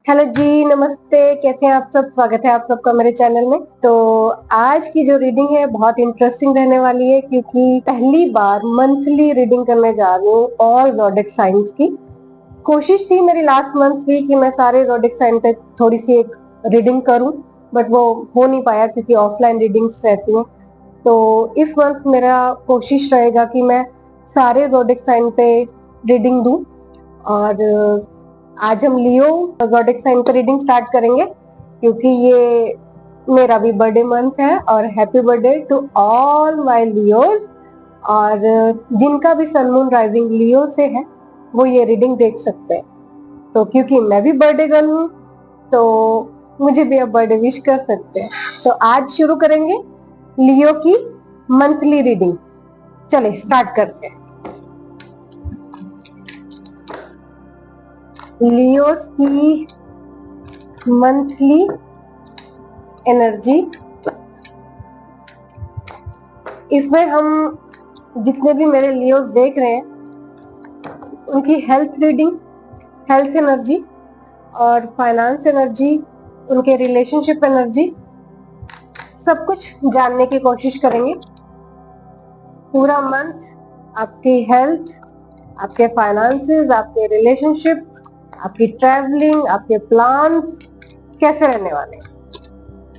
Hello जी, नमस्ते। कैसे हैं आप सब? स्वागत है आप सबका मेरे चैनल में। तो आज की जो रीडिंग है बहुत इंटरेस्टिंग रहने वाली है, क्योंकि पहली बार मंथली रीडिंग करने जा रही हूँ ऑल ज़ोडिएक साइंस की। कोशिश थी मेरी लास्ट मंथ भी कि मैं सारे ज़ोडिएक साइन पे थोड़ी सी एक रीडिंग करूँ, बट वो हो नहीं पाया क्योंकि ऑफलाइन रीडिंग्स रहती हैं। तो इस मंथ मेरा कोशिश रहेगा कि मैं सारे ज़ोडिएक साइन पे रीडिंग दूँ। और आज हम लियो ज़ोडिएक साइन पर रीडिंग स्टार्ट करेंगे, क्योंकि ये मेरा भी बर्थडे मंथ है। और happy birthday to all my Leos. और जिनका भी सन मून राइजिंग लियो से है वो ये रीडिंग देख सकते हैं। तो क्योंकि मैं भी बर्थडे गर्ल हूँ तो मुझे भी अब बर्थडे विश कर सकते हैं। तो आज शुरू करेंगे लियो की मंथली रीडिंग। चले स्टार्ट करते हैं। लियोस की मंथली एनर्जी। इसमें हम जितने भी मेरे लियोस देख रहे हैं उनकी हेल्थ रीडिंग, हेल्थ एनर्जी और फाइनेंस एनर्जी, उनके रिलेशनशिप एनर्जी, सब कुछ जानने की कोशिश करेंगे। पूरा मंथ आपकी हेल्थ, आपके फाइनेंसेस, आपके रिलेशनशिप, आपकी ट्रैवलिंग, आपके प्लान्स कैसे रहने वाले।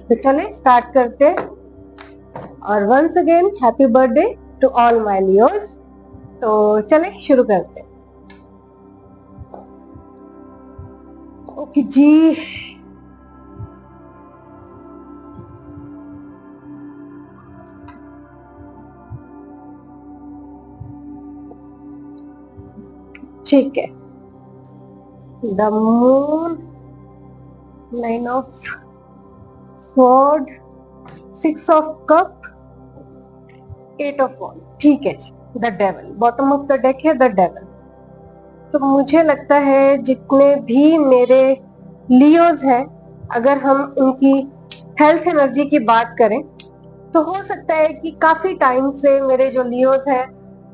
तो चले स्टार्ट करते हैं। और once again happy birthday to all my Leos. तो चले शुरू करते हैं। ओके जी, ठीक है। The moon, 9 of sword, 6 of cup, 8 of wand. ठीक है जी। The devil, bottom of the deck है द डेविल। तो मुझे लगता है जितने भी मेरे लियोज हैं, अगर हम उनकी हेल्थ एनर्जी की बात करें तो हो सकता है कि काफी टाइम से मेरे जो लियोज हैं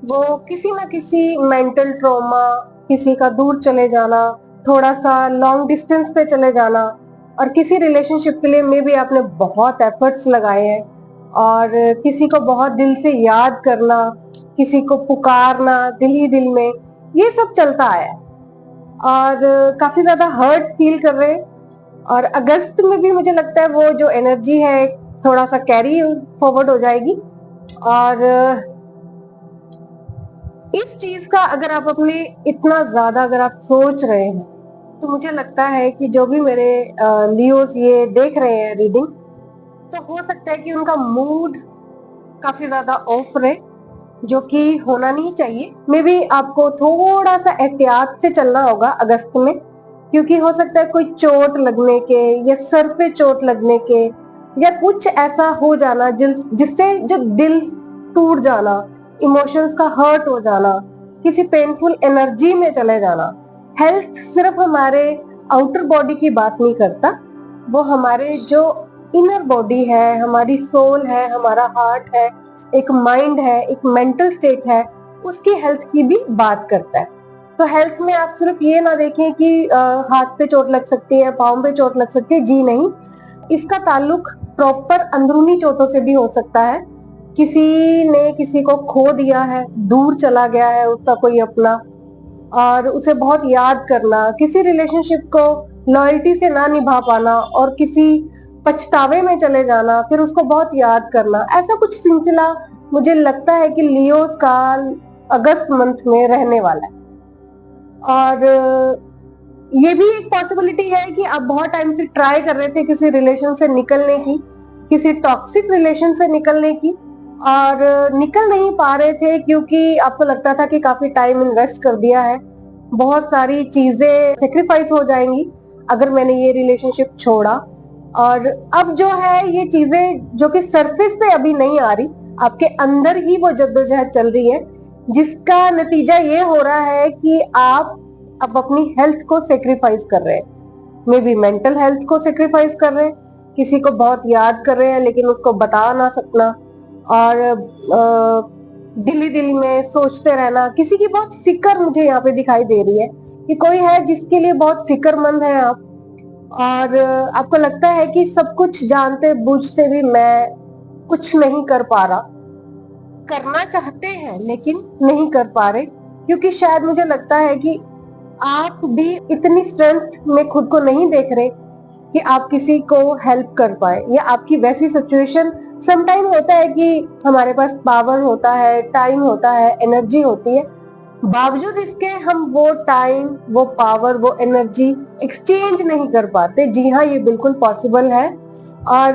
वो किसी ना किसी मेंटल ट्रॉमा, किसी का दूर चले जाना, थोड़ा सा लॉन्ग डिस्टेंस पे चले जाना, और किसी रिलेशनशिप के लिए मे भी आपने बहुत एफर्ट्स लगाए हैं और किसी को बहुत दिल से याद करना, किसी को पुकारना दिल ही दिल में, ये सब चलता आया है। और काफी ज्यादा हर्ट फील कर रहे हैं। और अगस्त में भी मुझे लगता है वो जो एनर्जी है थोड़ा सा कैरी फॉरवर्ड हो जाएगी। और इस चीज का अगर आप अपने इतना ज्यादा अगर आप सोच रहे हैं तो मुझे लगता है कि जो भी मेरे लियोस ये देख रहे हैं रीडिंग, तो हो सकता है कि उनका मूड काफी ज्यादा ऑफ रहे, जो कि होना नहीं चाहिए। मे बी आपको थोड़ा सा एहतियात से चलना होगा अगस्त में, क्योंकि हो सकता है कोई चोट लगने के या सर पे चोट लगने के या कुछ ऐसा हो जाना जिससे जो दिल टूट जाना, इमोशंस का हर्ट हो जाना, किसी पेनफुल एनर्जी में चले जाना। हेल्थ सिर्फ हमारे आउटर बॉडी की बात नहीं करता, वो हमारे जो इनर बॉडी है, हमारी सोल है, हमारा हार्ट है, एक माइंड है, एक मेंटल स्टेट है, उसकी हेल्थ की भी बात करता है। तो हेल्थ में आप सिर्फ ये ना देखें कि हाथ पे चोट लग सकती है, पाँव पे चोट लग सकती है, जी नहीं। इसका ताल्लुक प्रॉपर अंदरूनी चोटों से भी हो सकता है। किसी ने किसी को खो दिया है, दूर चला गया है उसका कोई अपना, और उसे बहुत याद करना, किसी रिलेशनशिप को लॉयल्टी से ना निभा पाना और किसी पछतावे में चले जाना, फिर उसको बहुत याद करना, ऐसा कुछ सिलसिला मुझे लगता है कि लियोस का अगस्त मंथ में रहने वाला है। और ये भी एक पॉसिबिलिटी है कि आप बहुत टाइम से ट्राई कर रहे थे किसी रिलेशन से निकलने की, किसी टॉक्सिक रिलेशन से निकलने की, और निकल नहीं पा रहे थे क्योंकि आपको लगता था कि काफी टाइम इन्वेस्ट कर दिया है, बहुत सारी चीजें सेक्रीफाइस हो जाएंगी अगर मैंने ये रिलेशनशिप छोड़ा। और अब जो है ये चीजें जो कि सरफेस पे अभी नहीं आ रही, आपके अंदर ही वो जद्दोजहद चल रही है, जिसका नतीजा ये हो रहा है कि आप अब अपनी हेल्थ को सेक्रीफाइस कर रहे हैं। मे बी मेंटल हेल्थ को सेक्रीफाइस कर रहे हैं, किसी को बहुत याद कर रहे हैं लेकिन उसको बता ना सकना, और दिल ही दिल में सोचते रहना। किसी की बहुत फिक्र मुझे यहाँ पे दिखाई दे रही है कि कोई है जिसके लिए बहुत फिक्रमंद है आप, और आपको लगता है कि सब कुछ जानते बूझते भी मैं कुछ नहीं कर पा रहा, करना चाहते हैं लेकिन नहीं कर पा रहे, क्योंकि शायद मुझे लगता है कि आप भी इतनी स्ट्रेंथ में खुद को नहीं देख रहे कि आप किसी को हेल्प कर पाए, या आपकी वैसी सिचुएशन समटाइम होता है कि हमारे पास पावर होता है, टाइम होता है, एनर्जी होती है, बावजूद इसके हम वो टाइम, वो पावर, वो एनर्जी एक्सचेंज नहीं कर पाते। जी हाँ, ये बिल्कुल पॉसिबल है। और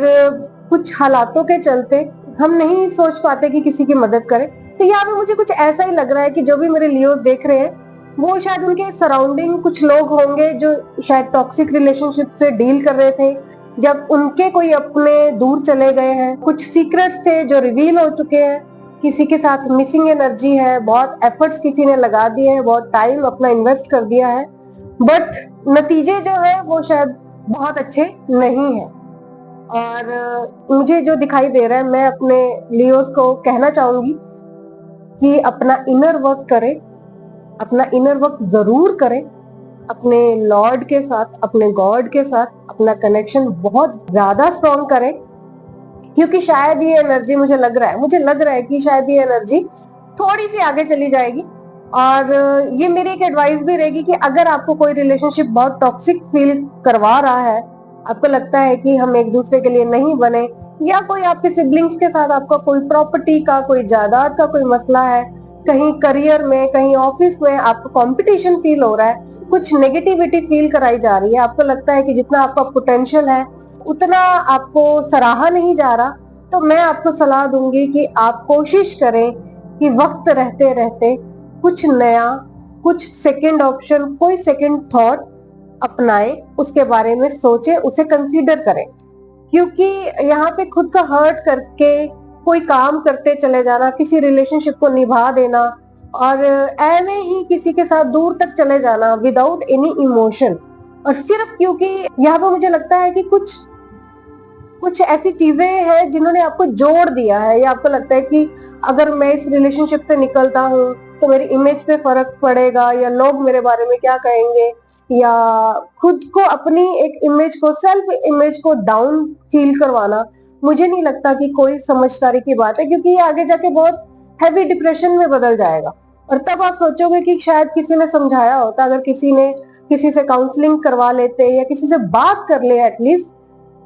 कुछ हालातों के चलते हम नहीं सोच पाते कि किसी की मदद करें। तो यहाँ पे मुझे कुछ ऐसा ही लग रहा है कि जो भी मेरे लियो देख रहे हैं, वो शायद उनके सराउंडिंग कुछ लोग होंगे जो शायद टॉक्सिक रिलेशनशिप से डील कर रहे थे, जब उनके कोई अपने दूर चले गए हैं, कुछ सीक्रेट्स थे जो रिवील हो चुके हैं, किसी के साथ मिसिंग एनर्जी है, बहुत एफर्ट्स किसी ने लगा दिए हैं, बहुत टाइम अपना इन्वेस्ट कर दिया है, बट नतीजे जो है वो शायद बहुत अच्छे नहीं है। और मुझे जो दिखाई दे रहा है, मैं अपने लियोस को कहना चाहूंगी कि अपना इनर वर्क करें, अपना इनर वर्क जरूर करें, अपने लॉर्ड के साथ, अपने गॉड के साथ अपना कनेक्शन बहुत ज्यादा स्ट्रॉन्ग करें, क्योंकि शायद ये एनर्जी, मुझे लग रहा है कि शायद ये एनर्जी थोड़ी सी आगे चली जाएगी। और ये मेरी एक एडवाइस भी रहेगी कि अगर आपको कोई रिलेशनशिप बहुत टॉक्सिक फील करवा रहा है, आपको लगता है कि हम एक दूसरे के लिए नहीं बने, या कोई आपके सिबलिंग्स के साथ आपका कोई प्रॉपर्टी का, कोई जायदाद का कोई मसला है, कहीं करियर में, कहीं ऑफिस में आपको कंपटीशन फील हो रहा है, कुछ नेगेटिविटी फील कराई जा रही है, आपको लगता है कि जितना आपका पोटेंशियल है उतना आपको सराहा नहीं जा रहा, तो मैं आपको सलाह दूंगी कि आप कोशिश करें कि वक्त रहते रहते कुछ नया, कुछ सेकंड ऑप्शन, कोई सेकंड थॉट अपनाएं, उसके बारे में सोचें, उसे कंसीडर करें। क्योंकि यहाँ पे खुद का हर्ट करके कोई काम करते चले जाना, किसी रिलेशनशिप को निभा देना और ऐवे ही किसी के साथ दूर तक चले जाना विदाउट एनी इमोशन, और सिर्फ क्योंकि यहाँ पे मुझे लगता है कि कुछ कुछ ऐसी चीजें हैं जिन्होंने आपको जोड़ दिया है, या आपको लगता है कि अगर मैं इस रिलेशनशिप से निकलता हूँ तो मेरी इमेज पे फर्क पड़ेगा, या लोग मेरे बारे में क्या कहेंगे, या खुद को, अपनी एक इमेज को, सेल्फ इमेज को डाउन फील करवाना, मुझे नहीं लगता कि कोई समझदारी की बात है, क्योंकि ये आगे जाके बहुत हैवी डिप्रेशन में बदल जाएगा। और तब आप सोचोगे कि शायद किसी ने समझाया होता, अगर किसी ने किसी से काउंसलिंग करवा लेते, या किसी से बात कर ले, एटलीस्ट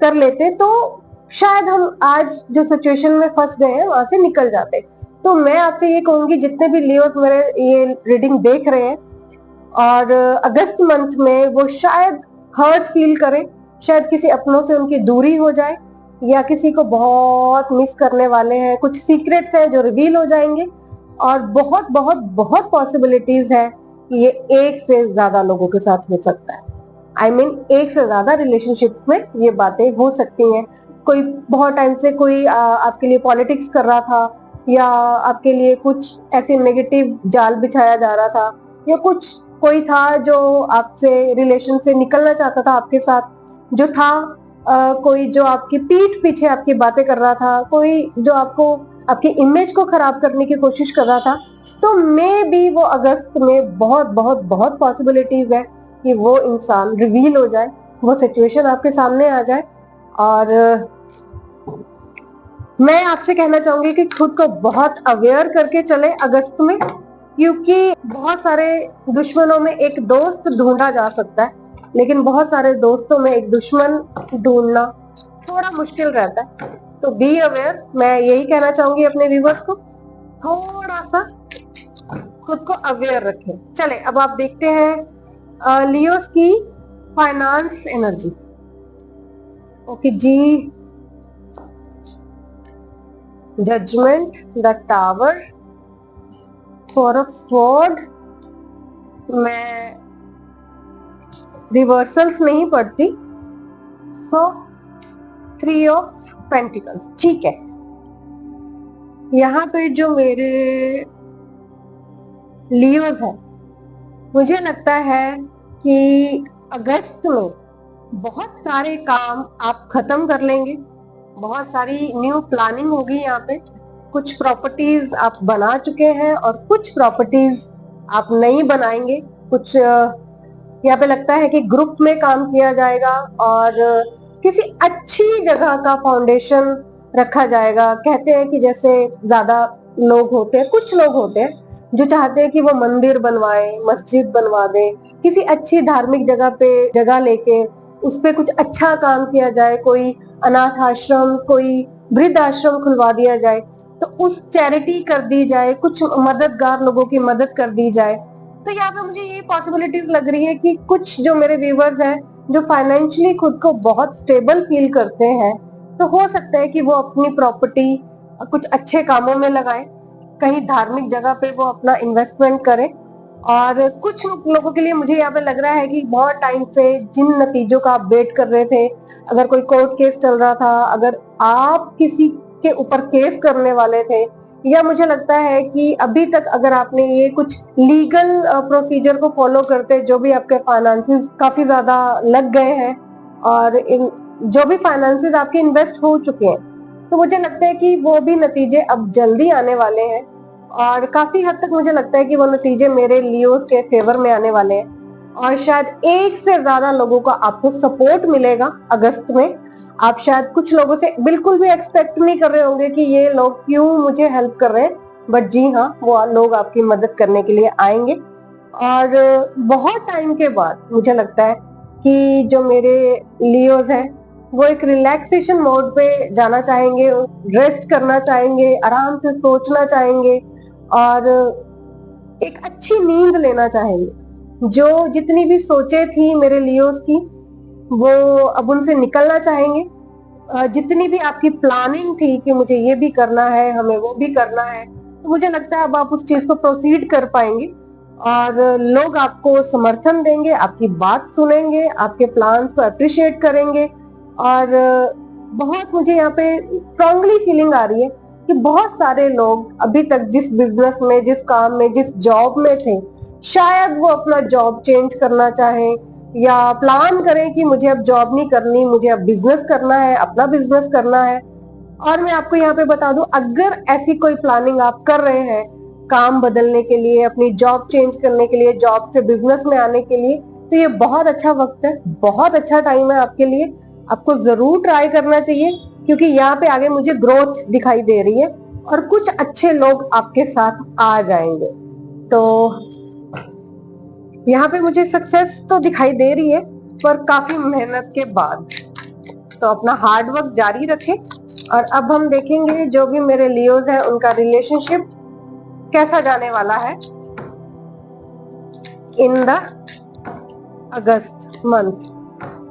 कर लेते, तो शायद हम आज जो सिचुएशन में फंस गए हैं वहां से निकल जाते। तो मैं आपसे ये कहूंगी, जितने भी लियोस मेरे ये रीडिंग देख रहे हैं और अगस्त मंथ में वो शायद हर्ट फील करें, शायद किसी अपनों से उनकी दूरी हो जाए, या किसी को बहुत मिस करने वाले हैं, कुछ सीक्रेट्स हैं जो रिवील हो जाएंगे, और बहुत बहुत बहुत पॉसिबिलिटीज है कि ये एक से ज्यादा लोगों के साथ हो सकता है। एक से ज्यादा रिलेशनशिप में ये बातें हो सकती हैं। कोई बहुत टाइम से कोई आपके लिए पॉलिटिक्स कर रहा था, या आपके लिए कुछ ऐसे नेगेटिव जाल बिछाया जा रहा था, या कुछ कोई था जो आपसे रिलेशन से निकलना चाहता था, आपके साथ जो था, कोई जो आपकी पीठ पीछे आपकी बातें कर रहा था, कोई जो आपको, आपकी इमेज को खराब करने की कोशिश कर रहा था, तो मे बी वो अगस्त में बहुत बहुत बहुत पॉसिबिलिटीज है कि वो इंसान रिवील हो जाए, वो सिचुएशन आपके सामने आ जाए। और मैं आपसे कहना चाहूंगी कि खुद को बहुत अवेयर करके चले अगस्त में, क्योंकि बहुत सारे दुश्मनों में एक दोस्त ढूंढा जा सकता है, लेकिन बहुत सारे दोस्तों में एक दुश्मन ढूंढना थोड़ा मुश्किल रहता है। तो बी अवेयर, मैं यही कहना चाहूंगी अपने व्यूवर्स को, थोड़ा सा खुद को अवेयर रखें। चले अब आप देखते हैं लियोस की फाइनेंस एनर्जी। ओके जी, judgement, the tower, four of sword, मैं रिवर्सल्स नहीं पढ़ती, सो थ्री ऑफ पेंटिकल्स, ठीक है। यहाँ पे जो मेरे लियोस है, मुझे लगता है कि अगस्त में बहुत सारे काम आप खत्म कर लेंगे, बहुत सारी न्यू प्लानिंग होगी यहाँ पे, कुछ प्रॉपर्टीज आप बना चुके हैं और कुछ प्रॉपर्टीज आप नहीं बनाएंगे, कुछ यहाँ पे लगता है कि ग्रुप में काम किया जाएगा और किसी अच्छी जगह का फाउंडेशन रखा जाएगा। कहते हैं कि जैसे ज्यादा लोग होते हैं, कुछ लोग होते हैं जो चाहते हैं कि वो मंदिर बनवाए, मस्जिद बनवा दे, किसी अच्छी धार्मिक जगह पे जगह लेके उस पे कुछ अच्छा काम किया जाए, कोई अनाथ आश्रम, कोई वृद्ध आश्रम खुलवा दिया जाए, तो उस चैरिटी कर दी जाए, कुछ मददगार लोगों की मदद कर दी जाए। तो यहाँ पे मुझे ये पॉसिबिलिटीज लग रही है कि कुछ जो मेरे व्यूवर्स हैं जो फाइनेंशियली खुद को बहुत स्टेबल फील करते हैं, तो हो सकता है कि वो अपनी प्रॉपर्टी कुछ अच्छे कामों में लगाएं, कहीं धार्मिक जगह पे वो अपना इन्वेस्टमेंट करें। और कुछ लोगों के लिए मुझे यहाँ पे लग रहा है कि बहुत टाइम से जिन नतीजों का आप वेट कर रहे थे, अगर कोई कोर्ट केस चल रहा था, अगर आप किसी के ऊपर केस करने वाले थे, या मुझे लगता है कि अभी तक अगर आपने ये कुछ लीगल प्रोसीजर को फॉलो करते, जो भी आपके फाइनेंसेस काफी ज्यादा लग गए हैं और जो भी फाइनेंसेस आपके इन्वेस्ट हो चुके हैं, तो मुझे लगता है कि वो भी नतीजे अब जल्दी आने वाले हैं और काफी हद तक मुझे लगता है कि वो नतीजे मेरे लियोस के फेवर में आने वाले हैं और शायद एक से ज्यादा लोगों का आपको सपोर्ट मिलेगा अगस्त में। आप शायद कुछ लोगों से बिल्कुल भी एक्सपेक्ट नहीं कर रहे होंगे कि ये लोग क्यों मुझे हेल्प कर रहे हैं, बट जी हाँ, वो लोग आपकी मदद करने के लिए आएंगे। और बहुत टाइम के बाद मुझे लगता है कि जो मेरे लियोज हैं वो एक रिलैक्सेशन मोड पे जाना चाहेंगे, रेस्ट करना चाहेंगे, आराम से सोचना चाहेंगे और एक अच्छी नींद लेना चाहेंगे। जो जितनी भी सोचे थी मेरे लियोस की, वो अब उनसे निकलना चाहेंगे। जितनी भी आपकी प्लानिंग थी कि मुझे ये भी करना है, हमें वो भी करना है, तो मुझे लगता है अब आप उस चीज को प्रोसीड कर पाएंगे और लोग आपको समर्थन देंगे, आपकी बात सुनेंगे, आपके प्लान्स को अप्रिशिएट करेंगे। और बहुत मुझे यहाँ पे स्ट्रांगली फीलिंग आ रही है कि बहुत सारे लोग अभी तक जिस बिजनेस में, जिस काम में, जिस जॉब में थे, शायद वो अपना जॉब चेंज करना चाहें या प्लान करें कि मुझे अब जॉब नहीं करनी, मुझे अब बिजनेस करना है, अपना बिजनेस करना है। और मैं आपको यहाँ पे बता दूं, अगर ऐसी कोई प्लानिंग आप कर रहे हैं काम बदलने के लिए, अपनी जॉब चेंज करने के लिए, जॉब से बिजनेस में आने के लिए, तो ये बहुत अच्छा वक्त है, बहुत अच्छा टाइम है आपके लिए। आपको जरूर ट्राई करना चाहिए क्योंकि यहाँ पे आगे मुझे ग्रोथ दिखाई दे रही है और कुछ अच्छे लोग आपके साथ आ जाएंगे। तो यहाँ पे मुझे सक्सेस तो दिखाई दे रही है पर काफी मेहनत के बाद। तो अपना हार्ड वर्क जारी रखें और अब हम देखेंगे जो भी मेरे लियोज हैं उनका रिलेशनशिप कैसा जाने वाला है इन द अगस्त मंथ।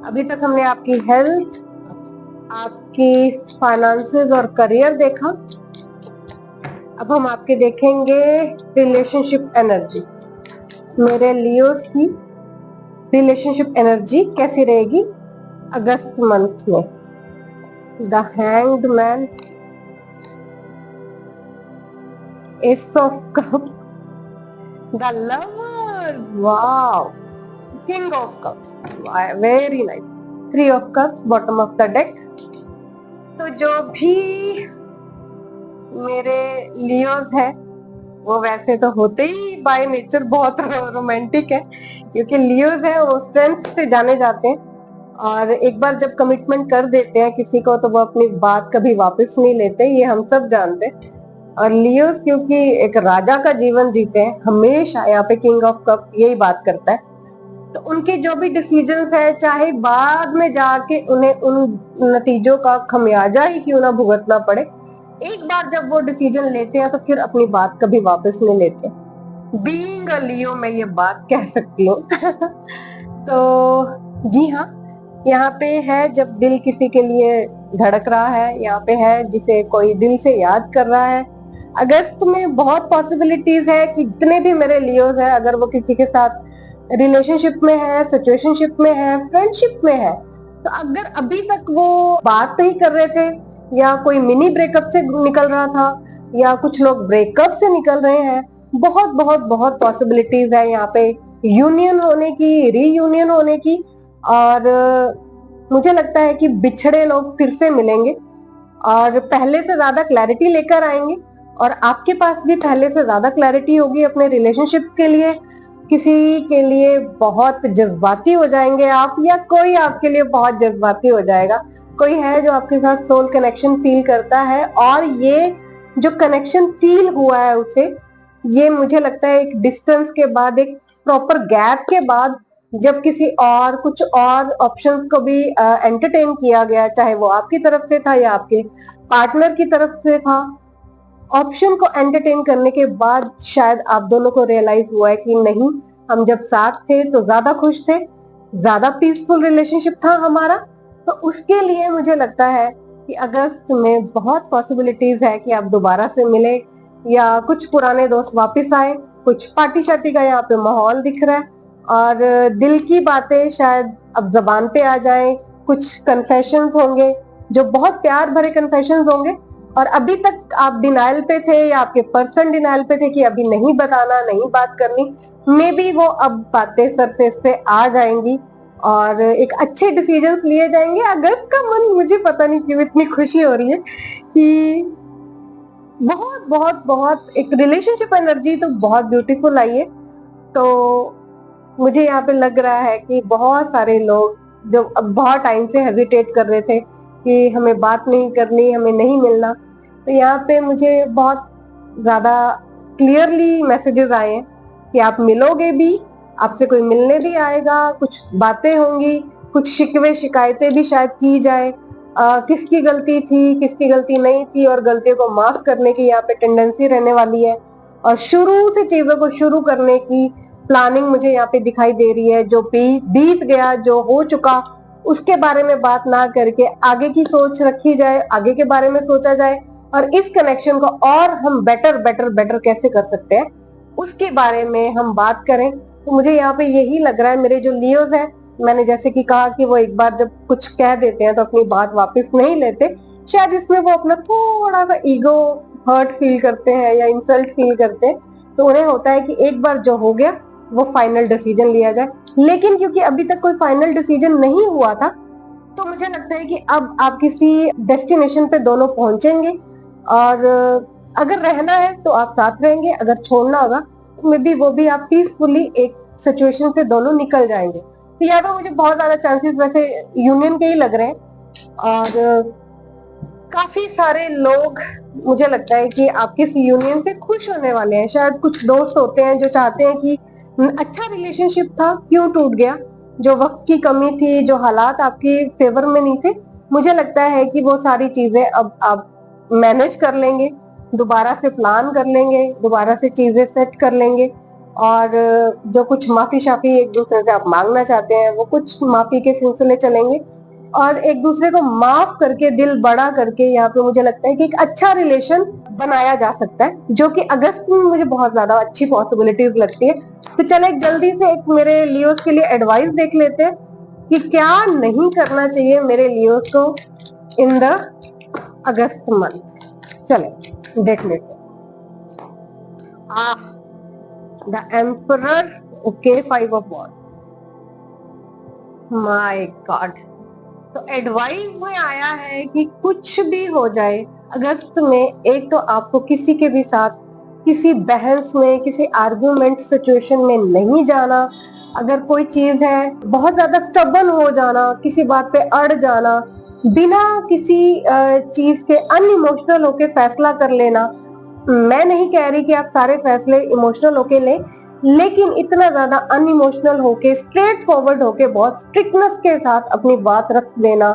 अभी तक हमने आपकी हेल्थ, आपकी फाइनेंसेस और करियर देखा। अब हम आपके देखेंगे रिलेशनशिप एनर्जी। मेरे लियोस की रिलेशनशिप एनर्जी कैसी रहेगी अगस्त मंथ में। The hanged man, S of cup, the lover, wow, king of cups, very nice, three of cups, bottom of the deck. तो जो भी मेरे लियोस है वो वैसे तो होते ही बाय नेचर बहुत रोमांटिक है, क्योंकि लियोस है वो स्ट्रेंथ से जाने जाते हैं और एक बार जब कमिटमेंट कर देते हैं किसी को तो वो अपनी बात कभी वापस नहीं लेते, ये हम सब जानते हैं। और लियोस क्योंकि एक राजा का जीवन जीते हैं, हमेशा यहाँ पे किंग ऑफ कप यही बात करता है, तो उनके जो भी डिसीजंस है, चाहे बाद में जाके उन्हें उन नतीजों का खमियाजा ही क्यों ना भुगतना पड़े, एक बार जब वो डिसीजन लेते हैं तो फिर अपनी बात कभी वापस नहीं लेते। बीइंग अ लियो मैं ये बात कह सकती हूँ। तो जी हाँ, यहाँ पे है जब दिल किसी के लिए धड़क रहा है, यहाँ पे है जिसे कोई दिल से याद कर रहा है। अगस्त में बहुत पॉसिबिलिटीज है कि जितने भी मेरे लियोज है, अगर वो किसी के साथ रिलेशनशिप में है, सिचुएशनशिप में है, फ्रेंडशिप में है, तो अगर अभी तक वो बात नहीं कर रहे थे या कोई मिनी ब्रेकअप से निकल रहा था या कुछ लोग ब्रेकअप से निकल रहे हैं, बहुत बहुत बहुत पॉसिबिलिटीज है यहाँ पे यूनियन होने की, रीयूनियन होने की। और मुझे लगता है कि बिछड़े लोग फिर से मिलेंगे और पहले से ज्यादा क्लैरिटी लेकर आएंगे और आपके पास भी पहले से ज्यादा क्लैरिटी होगी अपने रिलेशनशिप के लिए किसी के लिए बहुत जज्बाती हो जाएंगे आप, या कोई आपके लिए बहुत जज्बाती हो जाएगा। कोई है जो आपके साथ सोल कनेक्शन फील करता है, और ये जो कनेक्शन फील हुआ है उसे, ये मुझे लगता है एक डिस्टेंस के बाद, एक प्रॉपर गैप के बाद, जब किसी और कुछ और ऑप्शंस को भी एंटरटेन किया गया, चाहे वो आपकी तरफ से था या आपके पार्टनर की तरफ से था, ऑप्शन को एंटरटेन करने के बाद शायद आप दोनों को रियलाइज हुआ है कि नहीं, हम जब साथ थे तो ज्यादा खुश थे, ज्यादा पीसफुल रिलेशनशिप था हमारा। तो उसके लिए मुझे लगता है कि अगस्त में बहुत पॉसिबिलिटीज है कि आप दोबारा से मिले, या कुछ पुराने दोस्त वापस आए, कुछ पार्टी शार्टी का यहाँ पे माहौल दिख रहा है, और दिल की बातें शायद अब जबान पे आ जाए। कुछ कन्फेशंस होंगे जो बहुत प्यार भरे कन्फेशंस होंगे, और अभी तक आप डिनाइल पे थे या आपके पर्सन डिनाइल पे थे कि अभी नहीं बताना, नहीं बात करनी, मे बी वो अब बातें सरफेस पे आ जाएंगी और एक अच्छे डिसीजंस लिए जाएंगे। अगस्त का मन, मुझे पता नहीं क्यों इतनी खुशी हो रही है कि बहुत बहुत बहुत एक रिलेशनशिप एनर्जी तो बहुत ब्यूटीफुल आई है। तो मुझे यहाँ पे लग रहा है कि बहुत सारे लोग जो अब बहुत टाइम से हेजिटेट कर रहे थे कि हमें बात नहीं करनी, हमें नहीं मिलना, तो यहाँ पे मुझे बहुत ज्यादा क्लियरली मैसेजेस आए हैं कि आप मिलोगे भी, आपसे कोई मिलने भी आएगा, कुछ बातें होंगी, कुछ शिकवे शिकायतें भी शायद की जाए, किसकी गलती थी, किसकी गलती नहीं थी, और गलतियों को माफ करने की यहाँ पे टेंडेंसी रहने वाली है, और शुरू से चीजों को शुरू करने की प्लानिंग मुझे यहाँ पे दिखाई दे रही है। जो बीत गया, जो हो चुका, उसके बारे में बात ना करके आगे की सोच रखी जाए, आगे के बारे में सोचा जाए, और इस कनेक्शन को और हम बेटर बेटर बेटर कैसे कर सकते हैं उसके बारे में हम बात करें। तो मुझे यहाँ पे यही लग रहा है, मेरे जो लियोज है, मैंने जैसे कि कहा कि वो एक बार जब कुछ कह देते हैं तो अपनी बात वापस नहीं लेते, शायद इसमें वो अपना थोड़ा सा ईगो हर्ट फील करते हैं या इंसल्ट फील करते हैं। तो उन्हें होता है कि एक बार जो हो गया वो फाइनल डिसीजन लिया जाए, लेकिन क्योंकि अभी तक कोई फाइनल डिसीजन नहीं हुआ था, तो मुझे लगता है कि अब आप किसी डेस्टिनेशन पे दोनों पहुंचेंगे, और अगर रहना है तो आप साथ रहेंगे, अगर छोड़ना होगा तो मे बी वो भी आप पीसफुली एक सिचुएशन से दोनों निकल जाएंगे। तो यहाँ पे मुझे बहुत ज्यादा चांसेस वैसे यूनियन के ही लग रहे हैं, और काफी सारे लोग मुझे लगता है कि आपके इस यूनियन से खुश होने वाले हैं। शायद कुछ दोस्त होते हैं जो चाहते हैं कि अच्छा रिलेशनशिप था, क्यों टूट गया, जो वक्त की कमी थी, जो हालात आपके फेवर में नहीं थे, मुझे लगता है कि वो सारी चीजें अब आप मैनेज कर लेंगे, दोबारा से प्लान कर लेंगे, दोबारा से चीजें सेट कर लेंगे, और जो कुछ माफी शाफी एक दूसरे से आप मांगना चाहते हैं वो कुछ माफी के सिलसिले चलेंगे, और एक दूसरे को माफ करके, दिल बड़ा करके, यहाँ पे मुझे लगता है कि एक अच्छा रिलेशन बनाया जा सकता है, जो कि अगस्त में मुझे बहुत ज्यादा अच्छी पॉसिबिलिटीज लगती है। तो चलो एक जल्दी से एक मेरे लियोस के लिए एडवाइस देख लेते हैं कि क्या नहीं करना चाहिए मेरे लियोस को इन द अगस्त मंथ। चले देख लेते हैं। The emperor, okay, 5 of wands, my God. तो एडवाइस में आया है कि कुछ भी हो जाए अगस्त में, एक तो आपको किसी के भी साथ किसी बहस में, किसी आर्गुमेंट सिचुएशन में नहीं जाना। अगर कोई चीज है, बहुत ज्यादा स्टबन हो जाना, किसी बात पे अड़ जाना, बिना किसी चीज के अनइमोशनल होके फैसला कर लेना। मैं नहीं कह रही कि आप सारे फैसले इमोशनल होके लें, लेकिन इतना ज्यादा अनइमोशनल होके, स्ट्रेट फॉरवर्ड होके, बहुत स्ट्रिक्टनेस के साथ अपनी बात रख देना,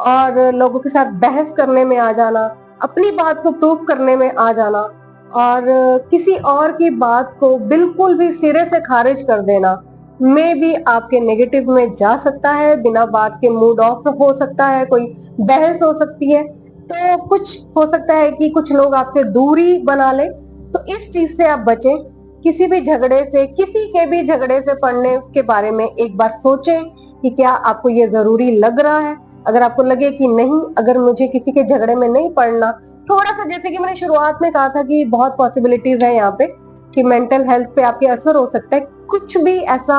और लोगों के साथ बहस करने में आ जाना, अपनी बात को प्रूफ करने में आ जाना, और किसी और की बात को बिल्कुल भी सिरे से खारिज कर देना, में भी आपके नेगेटिव में जा सकता है। बिना बात के मूड ऑफ हो सकता है, कोई बहस हो सकती है, तो कुछ हो सकता है कि कुछ लोग आपसे दूरी बना ले। तो इस चीज से आप बचें, किसी भी झगड़े से, किसी के भी झगड़े से पड़ने के बारे में एक बार सोचें कि क्या आपको ये जरूरी लग रहा है। अगर आपको लगे कि नहीं, अगर मुझे किसी के झगड़े में नहीं पड़ना, थोड़ा सा, जैसे कि मैंने शुरुआत में कहा था कि बहुत पॉसिबिलिटीज है यहाँ पे कि मेंटल हेल्थ पे आपके असर हो सकता है, कुछ भी ऐसा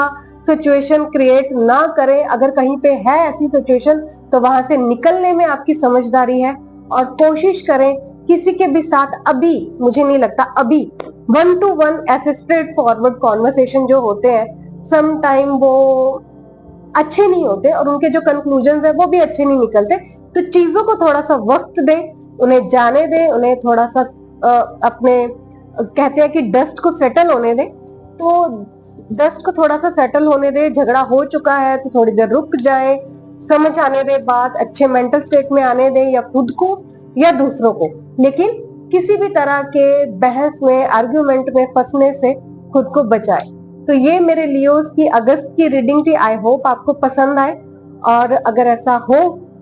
सिचुएशन क्रिएट ना करें। अगर कहीं पे है ऐसी सिचुएशन तो वहां से निकलने में आपकी समझदारी है, और कोशिश करें किसी के भी साथ अभी मुझे नहीं लगता, अभी 1-to-1 ऐसे स्ट्रेट फॉरवर्ड कॉन्वर्सेशन जो होते हैं सम टाइम वो अच्छे नहीं होते और उनके जो कंक्लूजन है वो भी अच्छे नहीं निकलते। तो चीजों को थोड़ा सा वक्त दे, उन्हें जाने दे, उन्हें थोड़ा सा अपने कहते हैं कि डस्ट को सेटल होने दे, तो डस्ट को थोड़ा सा सेटल होने दे। झगड़ा हो चुका है तो थोड़ी देर रुक जाए, समझ आने दे, बात अच्छे मेंटल स्टेट में आने दे, या खुद को या दूसरों को। लेकिन किसी भी तरह के बहस में, आर्ग्यूमेंट में फंसने से खुद को बचाए। तो ये मेरे लियोस की अगस्त की रीडिंग थी। आई होप आपको पसंद आए, और अगर ऐसा हो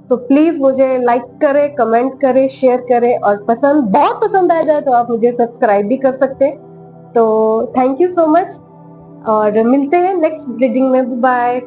तो प्लीज मुझे लाइक करें, कमेंट करें, शेयर करें, और बहुत पसंद आ जाए तो आप मुझे सब्सक्राइब भी कर सकते हैं। तो थैंक यू सो मच, और मिलते हैं नेक्स्ट रीडिंग में। बाय।